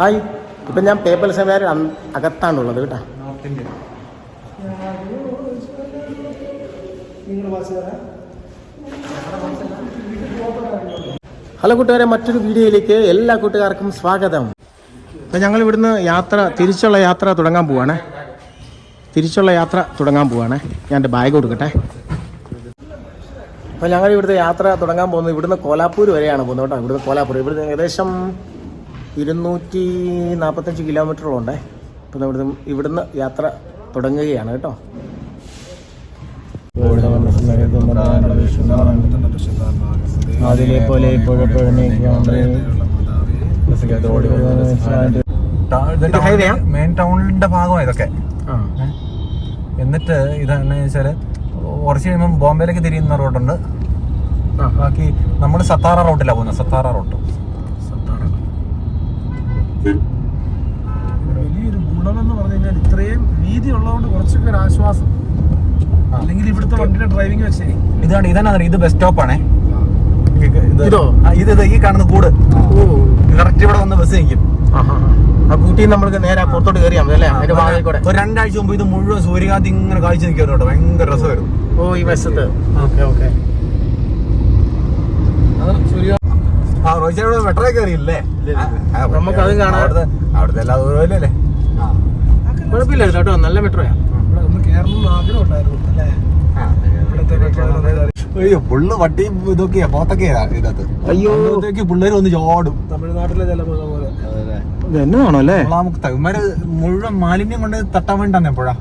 Hi, ഇപ്പം ഞാൻ papal seminar അകത്താണുള്ളത് കേട്ടോ. ഹലോ കൂട്ടുകാരെ, മറ്റൊരു വീഡിയോയിലേക്ക് എല്ലാ കൂട്ടുകാർക്കും സ്വാഗതം. അപ്പം ഞങ്ങൾ ഇവിടുന്ന് തിരിച്ചുള്ള യാത്ര തുടങ്ങാൻ പോവാണേ. ഞാൻ എൻ്റെ ബാഗ് കൊടുക്കട്ടെ. അപ്പോൾ ഞങ്ങൾ ഇവിടുത്തെ യാത്ര തുടങ്ങാൻ പോകുന്നത് ഇവിടുന്ന് കോലാപ്പൂർ വരെയാണ് പോകുന്നത് കേട്ടോ. ഇവിടുന്ന് ഏകദേശം 245 കിലോമീറ്ററുണ്ട്. അപ്പം ഇവിടുന്ന് യാത്ര തുടങ്ങുകയാണ് കേട്ടോ. അതിലെ പോലെ മെയിൻ ടൗണിന്റെ ഭാഗമാണ് ഇതൊക്കെ. എന്നിട്ട് ഇതെന്ന് വെച്ചാല് കുറച്ച് കഴിയുമ്പോൾ ബോംബെയിലേക്ക് തിരിയുന്ന റോഡുണ്ട്. ബാക്കി നമ്മൾ സത്താറ റോട്ടിലാണ് പോകുന്നത്. സത്താറ റോട്ട് വലിയൊരു ഗുണമെന്ന് പറഞ്ഞു കഴിഞ്ഞാൽ ഇത്രയും വീതി ഉള്ളതുകൊണ്ട് കുറച്ചൊക്കെ ഒരു ആശ്വാസം. അല്ലെങ്കിൽ ഇവിടുത്തെ വണ്ടിയുടെ ഡ്രൈവിംഗ് വെച്ചേ ഇതാണ് ഇത് ബസ് സ്റ്റോപ്പാണേ. ഇത് ഈ കാണുന്ന കൂട് കറക്റ്റ് ഇവിടെ വന്ന് ബസ് നിൽക്കും. കൂട്ടി നമ്മൾക്ക് നേരെ പുറത്തോട്ട് കയറിയാൽ മതി അല്ലേ? ഒരു 2 ആഴ്ച മുമ്പ് ഇത് മുഴുവൻ സൂര്യകാന്തി ഇങ്ങനെ കാഴ്ച നിൽക്കുന്നുണ്ട്. ഭയങ്കര രസമായിരുന്നു. ഈ വശത്ത് റോഹിത് മെട്രോ കയറിയില്ലേ? നമുക്ക് അത് കാണാം. അവിടുത്തെ എല്ലാ ദൂരവും അല്ലേ? കുഴപ്പമില്ല കേട്ടോ, നല്ല മെട്രോയാ. കേരളം ആഗ്രഹം ഉണ്ടായിരുന്നു അല്ലേ? അയ്യോ, പുള്ള് വട്ടിയും ഇതൊക്കെയാ, പോത്തൊക്കെയാ ഇതിനകത്ത്. അയ്യോ, പിള്ളേര് ഒന്ന് ചോടും. തമിഴ്നാട്ടിലെ ചില പോലെ എന്നാണോ അല്ലേ? ഇവന്മാര് മുഴുവൻ മാലിന്യം കൊണ്ട് തട്ടാൻ വേണ്ടി എപ്പോഴാ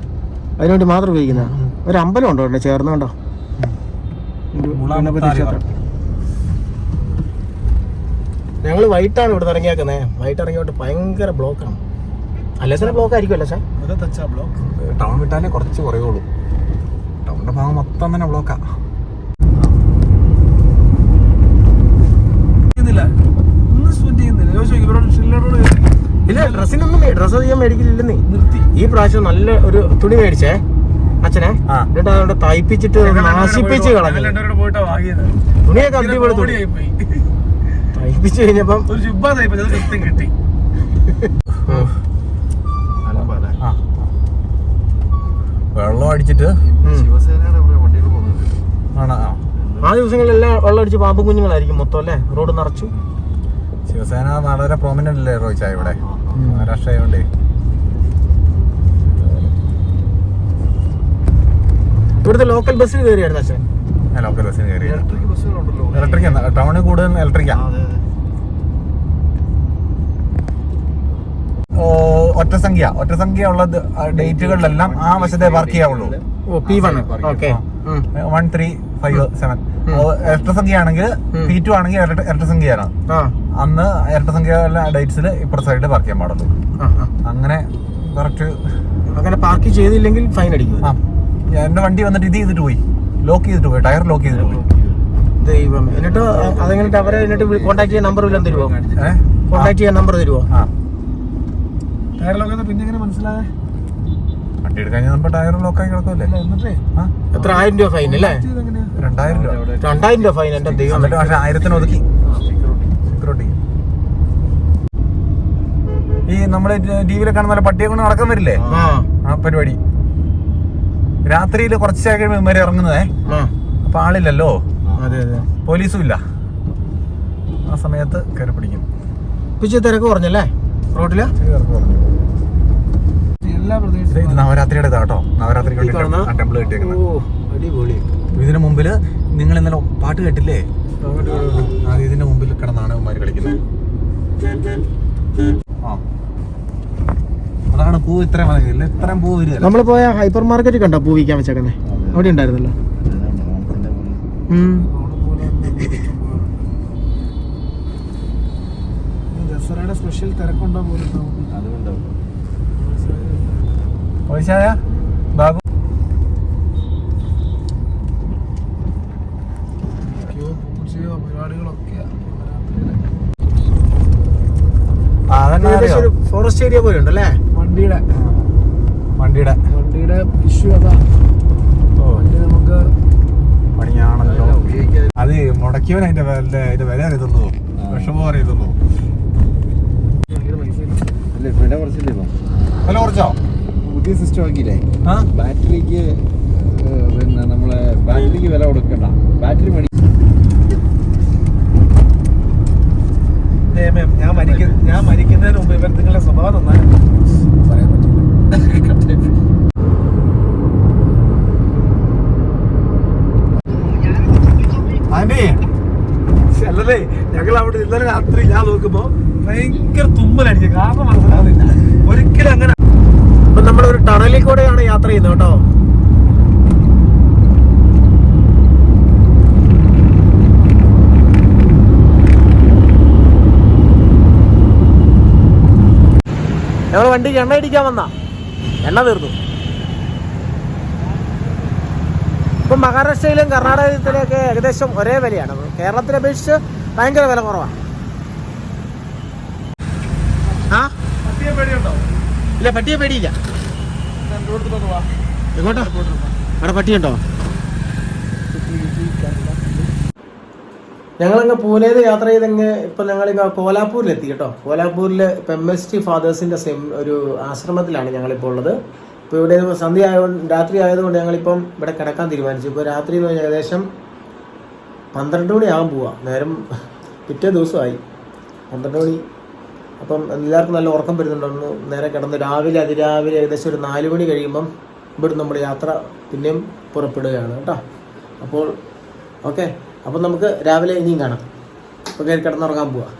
അതിനുവേണ്ടി മാത്രം ഉപയോഗിക്കുന്ന ഒരു അമ്പലം ഉണ്ടോ ഇവിടെ ചേർന്നുണ്ടോ? ഞങ്ങള് വൈകിട്ടാണ് ഇവിടെ ഇറങ്ങിയാക്കുന്നത്. വൈകിട്ട് ഇറങ്ങിയോട്ട് ഭയങ്കര ബ്ലോക്കാണ്. അല്ലേ തന്നെ ബ്ലോക്ക് ആയിരിക്കുമല്ലോ സാർ? ടൗൺ വിട്ടാലേ കുറച്ച് കുറയുള്ളൂ. ടൗണിന്റെ ഭാഗം മൊത്തം തന്നെ ബ്ലോക്കാ. ഇല്ല, ഡ്രസ്സ് ചെയ്യാൻ മേടിക്കില്ലെന്നേ. ഈ പ്രാവശ്യം നല്ല ഒരു തുണി മേടിച്ചേ അച്ഛനെ. എന്നിട്ട് അവിടെ തയ്പ്പിച്ചിട്ട് നാശിപ്പിച്ച് കളഞ്ഞു. തുണിയൊക്കെ അടിപൊളി തുണി തയ്പ്പിച്ച് കഴിഞ്ഞപ്പം ഒരു ജുബ്ബ തയ്പ്പിച്ചത് കിട്ടി. വെള്ളം അടിച്ചിട്ട് ആ ദിവസങ്ങളിലെല്ലാം വെള്ളം അടിച്ച് പാമ്പും കുഞ്ഞുങ്ങളായിരിക്കും മൊത്തം അല്ലേ? റോഡ് നിറച്ചു. ശിവസേന വളരെ പ്രോമിനന്റ് അല്ലേ റോയിച്ച ഇവിടെ? മഹാരാഷ്ട്ര ആയതുകൊണ്ടേ. ഇവിടുത്തെ ലോക്കൽ ബസ്സിൽ കയറിയായിരുന്നു അച്ഛൻ? ലോക്കൽ ബസ്സിന് കയറി. ഇലക്ട്രിക് ടൗണിൽ കൂടുതൽ ഇലക്ട്രിക്കാ. ഒറ്റസംഖ്യ ഉള്ള ഡേറ്റുകളിലെല്ലാം ആ വശത്തെ വർക്ക് ചെയ്യാവുള്ളൂ. 1-3-5-7 ഇരട്ടസംഖ്യ ആണെങ്കിൽ P2 ആണെങ്കിൽ ഇരട്ടസംഖ്യയാണ്. അന്ന് ഇരട്ടസംഖ്യ ഡേറ്റ്സിൽ ഇപ്പുറത്തെ സൈഡിൽ പാർക്ക് ചെയ്യാൻ പാടുള്ളൂ. അങ്ങനെ കറക്റ്റ്. അങ്ങനെ പാർക്ക് ചെയ്തില്ലെങ്കിൽ ഫൈൻ അടിക്കും. എന്റെ വണ്ടി വന്നിട്ട് ഇത് ചെയ്തിട്ട് പോയി, ലോക്ക് ചെയ്തിട്ട് പോയി, ടയർ ലോക്ക് ചെയ്തിട്ട് പോയി. ദൈവം. എന്നിട്ട് അതെങ്ങനെ അവരെ കോൺടാക്ട് ചെയ്യാൻ നമ്പർ വല്ലതും തരുമോ? കോൺടാക്ട് ചെയ്യാൻ നമ്പർ തരുമോ? ടയർ ലോക്ക് പിന്നെ എങ്ങനെ മനസ്സിലായേ? വണ്ടി എടുക്കാൻ നമ്മൾ ടയർ ലോക്കായി കിടക്കുമല്ലേ? എത്ര 1000 രൂപ ഫൈൻ അല്ലേ? 2000 രൂപ ഫൈൻ. എന്റെ ദൈവം. പക്ഷെ 1000 ഒതുക്കി സെക്യൂരിറ്റി. ഈ നമ്മള് ടിവിയിലെ കാണുന്ന പട്ടിയെ കൊണ്ട് നടക്കാൻ വരില്ലേ, ആ പരിപാടി. രാത്രിയിൽ കുറച്ച് കഴിയുമ്പോൾ ഇറങ്ങുന്നതേ. അപ്പൊ ആളില്ലല്ലോ, പോലീസും ഇല്ല. ആ സമയത്ത് കയറി പിടിക്കും. തിരക്ക് കുറഞ്ഞല്ലേ റോഡില്? നവരാത്രിയുടെ ഇതാട്ടോ. നവരാത്രിക്ക് ടെമ്പിൾ കെട്ടിയേക്കുന്നത് അടിപൊളി. ഇതിന് മുമ്പില് നിങ്ങൾ ഇന്നലെ പാട്ട് കേട്ടില്ലേ? ഇതിന്റെ മുമ്പിൽ കിടന്നാണ് ഇവന്മാര് കളിക്കുന്നത്. അതാണ് പൂ ഇത്രയും പൂ വരിക. നമ്മള് പോയ ഹൈപ്പർ മാർക്കറ്റ് കണ്ടോ പൂ വിൽക്കാൻ വെച്ചേക്കുന്നേ? അവിടെ ഉണ്ടായിരുന്നല്ലോ. ദസറയുടെ സ്പെഷ്യൽ തിരക്കുണ്ടോ പോലും അതുകൊണ്ടാവും. ബാബു ഫോറസ്റ്റ് ഏരിയ പോലെ ഉണ്ടല്ലേ വണ്ടിയുടെ ഇഷ്യൂ അതാ. നമുക്ക് പണിയാണല്ലോ അത്. മുടക്കിയവൻ അതിന്റെ വില അറിയത്തുള്ളൂ, വിഷമം അറിയത്തുള്ളൂ. വില കുറച്ചില്ലേ ഇപ്പം? വില കുറച്ചോ? പുതിയ സിസ്റ്റം ആക്കിയില്ലേ? ആ ബാറ്ററിക്ക് പിന്നെ നമ്മളെ ബാറ്ററിക്ക് വില കൊടുക്കണ്ട, ബാറ്ററി മണി. ഞാൻ മരിക്കുന്നതിന് മുമ്പ് ഇവർ നിങ്ങളുടെ സ്വഭാവം നന്നായി പറയാൻ പറ്റില്ല. ആന്റി അല്ലല്ലേ, ഞങ്ങൾ അവിടെ ഇന്നലെ രാത്രി ഞാൻ നോക്കുമ്പോ ഭയങ്കര തുമ്മലടിക്കുക, കാരണം മനസ്സിലാവുന്നില്ല ഒരിക്കലും അങ്ങനെ. ഇപ്പൊ നമ്മളൊരു ടണലിൽ കൂടെയാണ് യാത്ര ചെയ്യുന്നത് കേട്ടോ. ഞങ്ങൾ വണ്ടിക്ക് എണ്ണ അടിക്കാൻ വന്ന എണ്ണ തീർന്നു. ഇപ്പം മഹാരാഷ്ട്രയിലും കർണാടകത്തിലൊക്കെ ഏകദേശം ഒരേ വിലയാണ്. കേരളത്തിനെ അപേക്ഷിച്ച് ഭയങ്കര വില കുറവാണ്. ആ പട്ടിയെ പേടിയുണ്ടോ? ഇല്ല, പട്ടിയെ പേടിയില്ല. എങ്ങോട്ടാ? അവിടെ പട്ടിയുണ്ടോ? ഞങ്ങളങ്ങ് പൂനെന്ന് യാത്ര ചെയ്തങ്ങ് ഇപ്പം ഞങ്ങളിങ്ങ് കോലാപ്പൂരിലെത്തി കേട്ടോ. കോലാപ്പൂരിൽ ഇപ്പം MST ഫാദേഴ്സിൻ്റെ ഒരു ആശ്രമത്തിലാണ് ഞങ്ങളിപ്പോൾ ഉള്ളത്. ഇപ്പോൾ ഇവിടെ സന്ധ്യ ആയതുകൊണ്ട്, രാത്രി ആയതുകൊണ്ട് ഞങ്ങളിപ്പം ഇവിടെ കിടക്കാൻ തീരുമാനിച്ചു. ഇപ്പോൾ രാത്രി എന്ന് പറഞ്ഞാൽ ഏകദേശം 12 മണിയാകാൻ പോവാം. നേരം പിറ്റേ ദിവസമായി 12 മണി. അപ്പം എല്ലാവർക്കും നല്ല ഉറക്കം വരുന്നുണ്ടോ. നേരെ കിടന്ന് അതിരാവിലെ ഏകദേശം ഒരു 4 മണി കഴിയുമ്പം ഇവിടെ നമ്മുടെ യാത്ര പിന്നെയും പുറപ്പെടുകയാണ് കേട്ടോ. അപ്പോൾ ഓക്കെ, അപ്പം നമുക്ക് രാവിലെ ഇനിയും കാണാം. അപ്പോൾ കയറി കിടന്നുറങ്ങാൻ പോവാം.